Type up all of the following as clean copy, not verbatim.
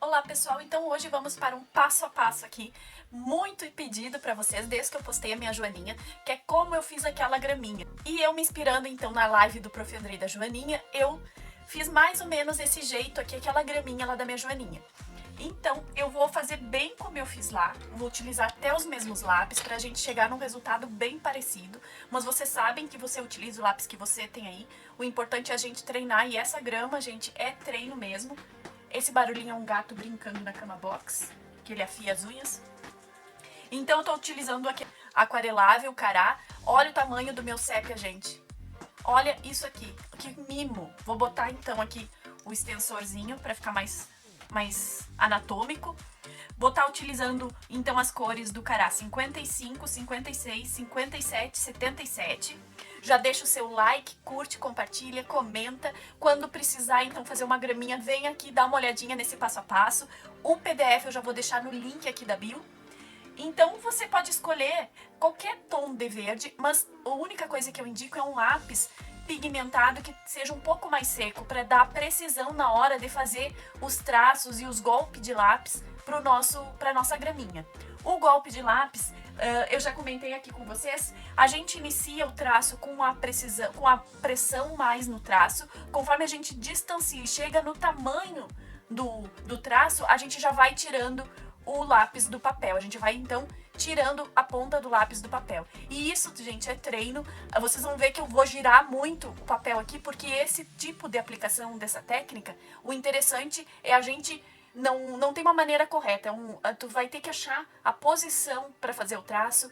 Olá pessoal, então hoje vamos para um passo a passo aqui, muito pedido para vocês desde que eu postei a minha joaninha, que é como eu fiz aquela graminha. E eu me inspirando então na live do Prof. Andrei da joaninha, eu fiz mais ou menos esse jeito aqui, aquela graminha lá da minha joaninha. Então eu vou fazer bem como eu fiz lá, vou utilizar até os mesmos lápis para a gente chegar num resultado bem parecido, mas vocês sabem que você utiliza o lápis que você tem aí, o importante é a gente treinar e essa grama, gente, é treino mesmo. Esse barulhinho é um gato brincando na cama box, que ele afia as unhas. Então eu tô utilizando aqui aquarelável, cará. Olha o tamanho do meu sépia, gente. Olha isso aqui, que mimo. Vou botar então aqui o extensorzinho para ficar mais anatômico. Vou estar utilizando então as cores do cará 55, 56, 57, 77. Já deixa o seu like, curte, compartilha, comenta. Quando precisar então fazer uma graminha, vem aqui dar uma olhadinha nesse passo a passo. O PDF eu já vou deixar no link aqui da bio. Então você pode escolher qualquer tom de verde, mas a única coisa que eu indico é um lápis pigmentado que seja um pouco mais seco, para dar precisão na hora de fazer os traços e os golpes de lápis para nossa graminha. O golpe de lápis, eu já comentei aqui com vocês, a gente inicia o traço com a pressão mais no traço, conforme a gente distancia e chega no tamanho do traço, a gente já vai tirando o lápis do papel. A gente vai então tirando a ponta do lápis do papel. E isso, gente, é treino. Vocês vão ver que eu vou girar muito o papel aqui, porque esse tipo de aplicação dessa técnica, o interessante é a gente não tem uma maneira correta. Tu vai ter que achar a posição para fazer o traço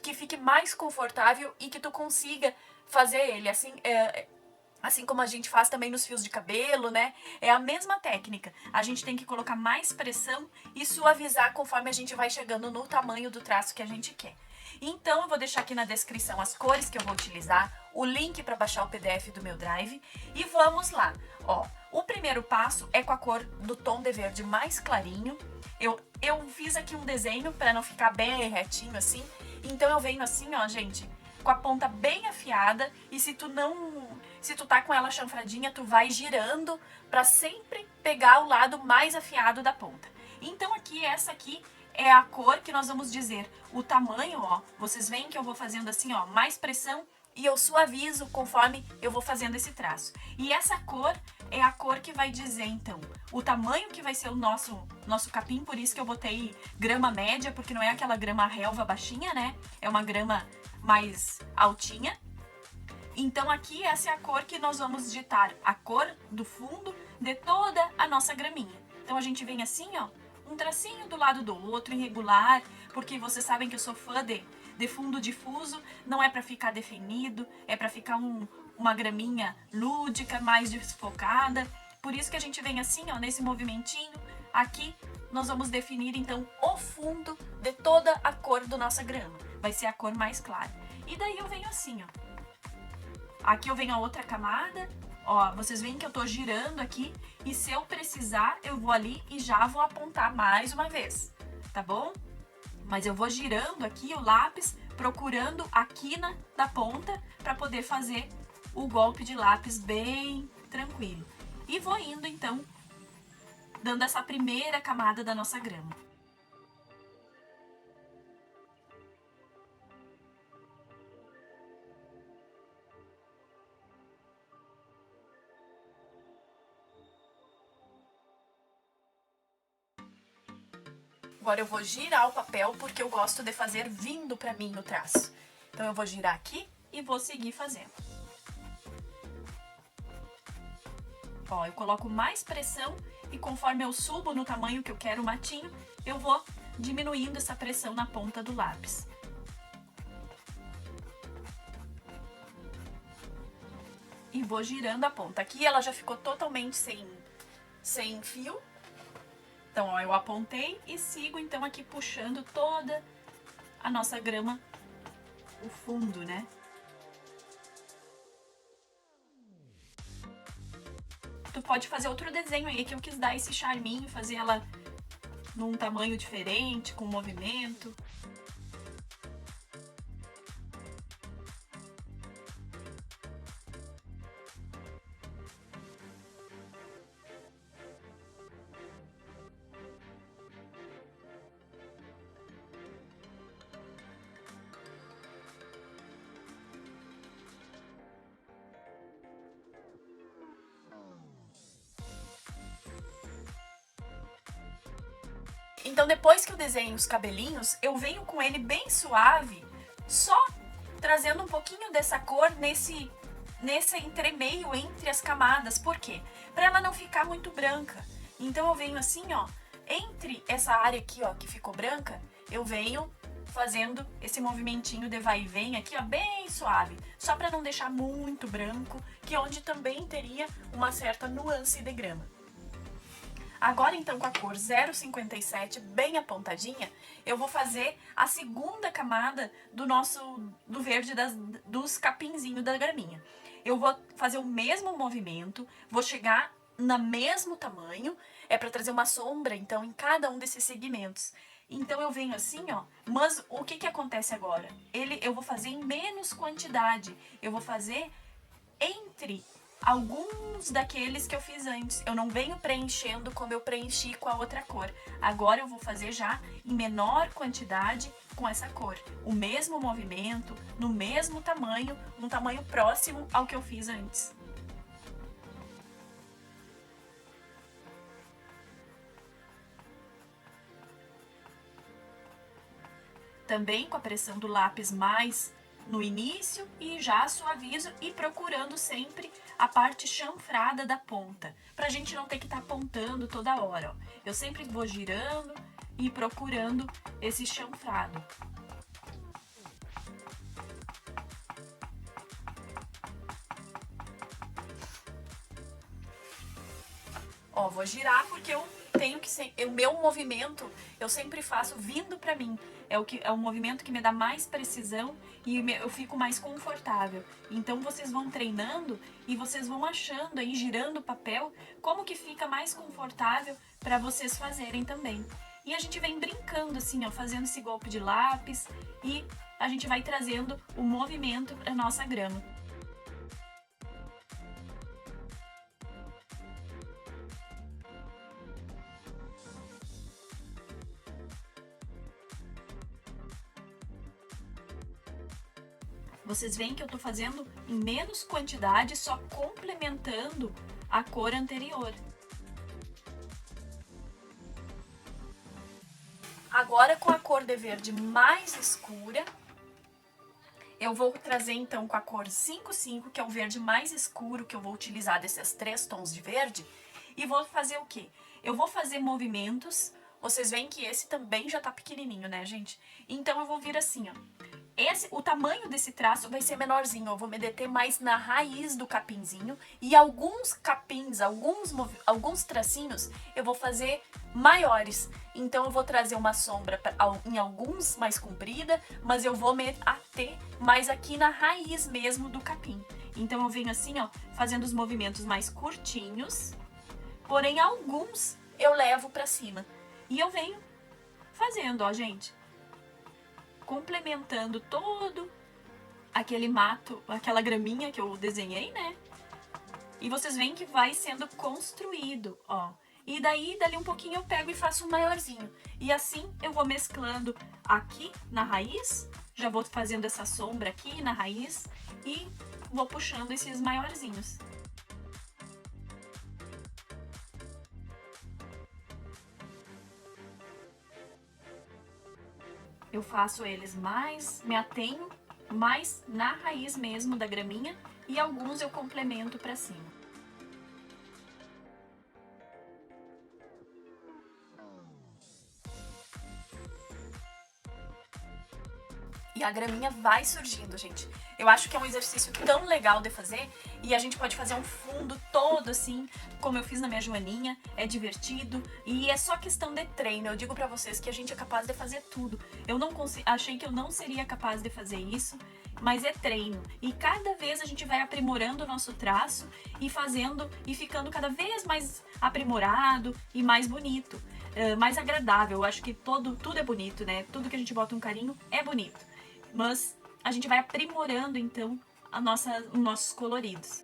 que fique mais confortável e que tu consiga fazer ele assim como a gente faz também nos fios de cabelo, né? É a mesma técnica. A gente tem que colocar mais pressão e suavizar conforme a gente vai chegando no tamanho do traço que a gente quer. Então eu vou deixar aqui na descrição as cores que eu vou utilizar, o link para baixar o PDF do meu Drive e vamos lá. Ó, o primeiro passo é com a cor do tom de verde mais clarinho. Eu fiz aqui um desenho para não ficar bem retinho assim. Então eu venho assim, ó, gente, com a ponta bem afiada e se tu tá com ela chanfradinha, tu vai girando para sempre pegar o lado mais afiado da ponta. Então aqui, essa aqui é a cor que nós vamos dizer o tamanho, ó. Vocês veem que eu vou fazendo assim, ó, mais pressão e eu suavizo conforme eu vou fazendo esse traço. E essa cor é a cor que vai dizer, então, o tamanho que vai ser o nosso capim, por isso que eu botei grama média, porque não é aquela grama relva baixinha, né? É uma grama mais altinha. Então aqui essa é a cor que nós vamos digitar, a cor do fundo de toda a nossa graminha. Então a gente vem assim, ó, um tracinho do lado do outro, irregular, porque vocês sabem que eu sou fã de fundo difuso, não é para ficar definido, é para ficar uma graminha lúdica, mais desfocada. Por isso que a gente vem assim, ó, nesse movimentinho, aqui nós vamos definir então o fundo de toda a cor da nossa grama. Vai ser a cor mais clara. E daí eu venho assim, ó. Aqui eu venho a outra camada, ó, vocês veem que eu tô girando aqui e se eu precisar eu vou ali e já vou apontar mais uma vez, tá bom? Mas eu vou girando aqui o lápis, procurando a quina da ponta para poder fazer o golpe de lápis bem tranquilo. E vou indo então, dando essa primeira camada da nossa grama. Agora eu vou girar o papel porque eu gosto de fazer vindo pra mim no traço. Então eu vou girar aqui e vou seguir fazendo. Ó, eu coloco mais pressão e conforme eu subo no tamanho que eu quero o matinho, eu vou diminuindo essa pressão na ponta do lápis. E vou girando a ponta. Aqui ela já ficou totalmente sem fio. Então, ó, eu apontei e sigo, então, aqui puxando toda a nossa grama, o fundo, né? Tu pode fazer outro desenho aí, que eu quis dar esse charminho, fazer ela num tamanho diferente, com movimento. Então depois que eu desenho os cabelinhos, eu venho com ele bem suave, só trazendo um pouquinho dessa cor nesse entremeio entre as camadas. Por quê? Para ela não ficar muito branca. Então eu venho assim, ó, entre essa área aqui, ó, que ficou branca, eu venho fazendo esse movimentinho de vai e vem aqui, ó, bem suave, só para não deixar muito branco, que é onde também teria uma certa nuance de grama. Agora então com a cor 0,57 bem apontadinha, eu vou fazer a segunda camada do verde dos capinzinhos da graminha. Eu vou fazer o mesmo movimento, vou chegar no mesmo tamanho, é para trazer uma sombra então em cada um desses segmentos. Então eu venho assim, ó, mas o que acontece agora? Eu vou fazer em menos quantidade, eu vou fazer entre alguns daqueles que eu fiz antes. Eu não venho preenchendo como eu preenchi com a outra cor. Agora eu vou fazer já em menor quantidade com essa cor. O mesmo movimento, no mesmo tamanho, um tamanho próximo ao que eu fiz antes. Também com a pressão do lápis mais no início e já suavizo e procurando sempre a parte chanfrada da ponta, pra gente não ter que estar apontando toda hora, ó. Eu sempre vou girando e procurando esse chanfrado. Ó, vou girar porque eu tenho que ser, o meu movimento eu sempre faço vindo pra mim. É o movimento que me dá mais precisão e eu fico mais confortável. Então vocês vão treinando e vocês vão achando aí, girando o papel, como que fica mais confortável para vocês fazerem também. E a gente vem brincando assim, ó, fazendo esse golpe de lápis e a gente vai trazendo o movimento para nossa grama. Vocês veem que eu tô fazendo em menos quantidade, só complementando a cor anterior. Agora com a cor de verde mais escura, eu vou trazer então com a cor 55, que é o verde mais escuro, que eu vou utilizar desses 3 tons de verde, e vou fazer o quê? Eu vou fazer movimentos, vocês veem que esse também já tá pequenininho, né, gente? Então eu vou vir assim, ó. O tamanho desse traço vai ser menorzinho, eu vou me deter mais na raiz do capinzinho e alguns capins, alguns tracinhos eu vou fazer maiores. Então eu vou trazer uma sombra em alguns mais comprida, mas eu vou me ater mais aqui na raiz mesmo do capim. Então eu venho assim, ó, fazendo os movimentos mais curtinhos, porém alguns eu levo pra cima. E eu venho fazendo, ó, gente, complementando todo aquele mato, aquela graminha que eu desenhei, né? E vocês veem que vai sendo construído, ó. E daí, dali um pouquinho eu pego e faço um maiorzinho. E assim eu vou mesclando aqui na raiz, já vou fazendo essa sombra aqui na raiz e vou puxando esses maiorzinhos. Eu faço eles mais, me atenho mais na raiz mesmo da graminha e alguns eu complemento para cima. E a graminha vai surgindo, gente. Eu acho que é um exercício tão legal de fazer e a gente pode fazer um fundo todo assim, como eu fiz na minha joaninha, é divertido e é só questão de treino. Eu digo pra vocês que a gente é capaz de fazer tudo. Eu não achei que eu não seria capaz de fazer isso, mas é treino. E cada vez a gente vai aprimorando o nosso traço e fazendo e ficando cada vez mais aprimorado e mais bonito, mais agradável. Eu acho que tudo é bonito, né? Tudo que a gente bota um carinho é bonito. Mas a gente vai aprimorando então os nossos coloridos.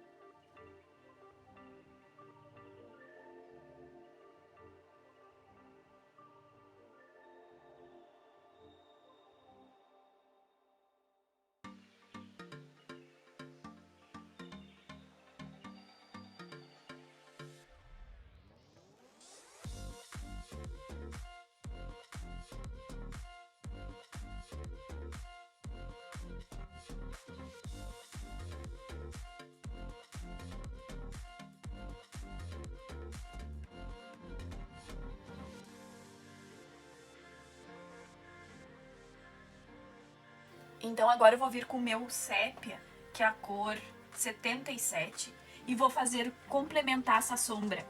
Então agora eu vou vir com o meu sépia, que é a cor 77, e vou fazer complementar essa sombra.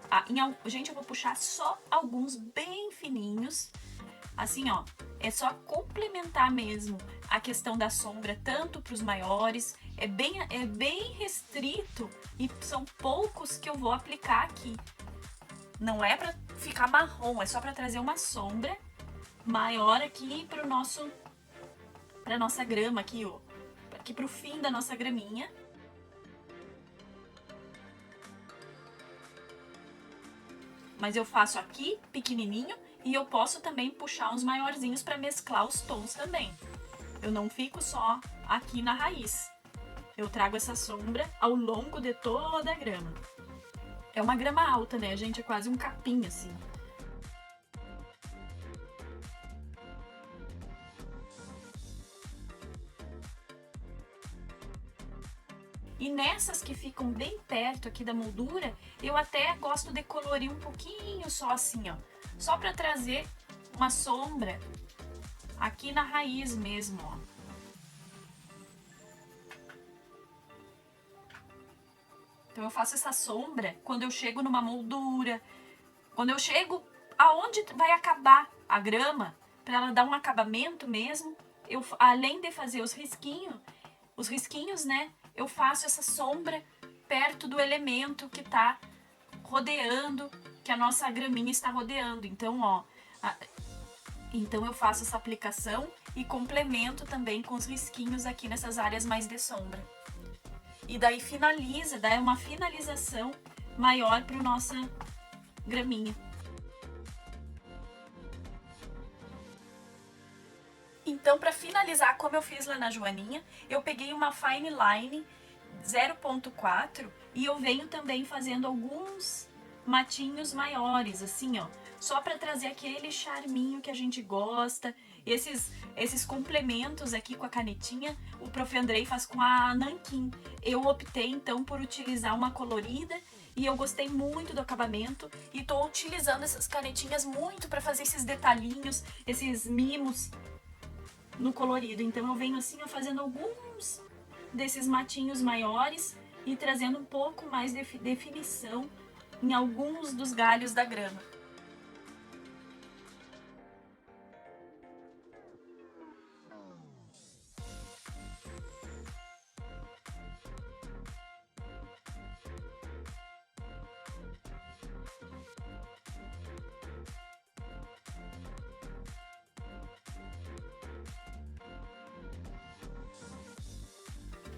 Gente, eu vou puxar só alguns bem fininhos, assim, ó. É só complementar mesmo a questão da sombra, tanto para os maiores. É bem restrito e são poucos que eu vou aplicar aqui. Não é para ficar marrom, é só para trazer uma sombra maior aqui para nossa grama aqui, ó. Aqui pro fim da nossa graminha. Mas eu faço aqui pequenininho e eu posso também puxar uns maiorzinhos para mesclar os tons também. Eu não fico só aqui na raiz. Eu trago essa sombra ao longo de toda a grama. É uma grama alta, né, gente? É quase um capim, assim. E nessas que ficam bem perto aqui da moldura, eu até gosto de colorir um pouquinho só assim, ó. Só para trazer uma sombra aqui na raiz mesmo, ó. Então eu faço essa sombra quando eu chego numa moldura, quando eu chego aonde vai acabar a grama, para ela dar um acabamento mesmo, eu, além de fazer os risquinhos, né, eu faço essa sombra perto do elemento que tá rodeando, que a nossa graminha está rodeando. Então, ó, então eu faço essa aplicação e complemento também com os risquinhos aqui nessas áreas mais de sombra. E daí finaliza, dá uma finalização maior para nossa graminha. Então, para finalizar, como eu fiz lá na Joaninha, eu peguei uma Fine Line 0.4 e eu venho também fazendo alguns matinhos maiores, assim, ó. Só para trazer aquele charminho que a gente gosta. Esses complementos aqui com a canetinha, o Prof. Andrei faz com a Nanquim. Eu optei, então, por utilizar uma colorida e eu gostei muito do acabamento e tô utilizando essas canetinhas muito para fazer esses detalhinhos, esses mimos no colorido. Então eu venho assim, ó, fazendo alguns desses matinhos maiores e trazendo um pouco mais de definição em alguns dos galhos da grama.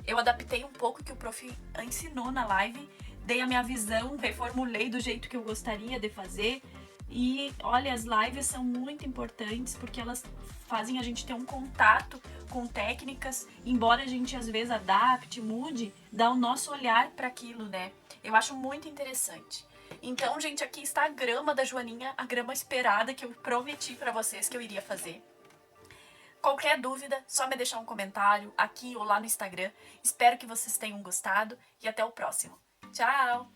Eu adaptei um pouco o que o prof ensinou na live, dei a minha visão, reformulei do jeito que eu gostaria de fazer. E olha, as lives são muito importantes porque elas fazem a gente ter um contato com técnicas, embora a gente às vezes adapte, mude, dá o nosso olhar para aquilo, né? Eu acho muito interessante. Então, gente, aqui está a grama da Joaninha, a grama esperada que eu prometi para vocês que eu iria fazer. Qualquer dúvida, só me deixar um comentário aqui ou lá no Instagram. Espero que vocês tenham gostado e até o próximo. Tchau!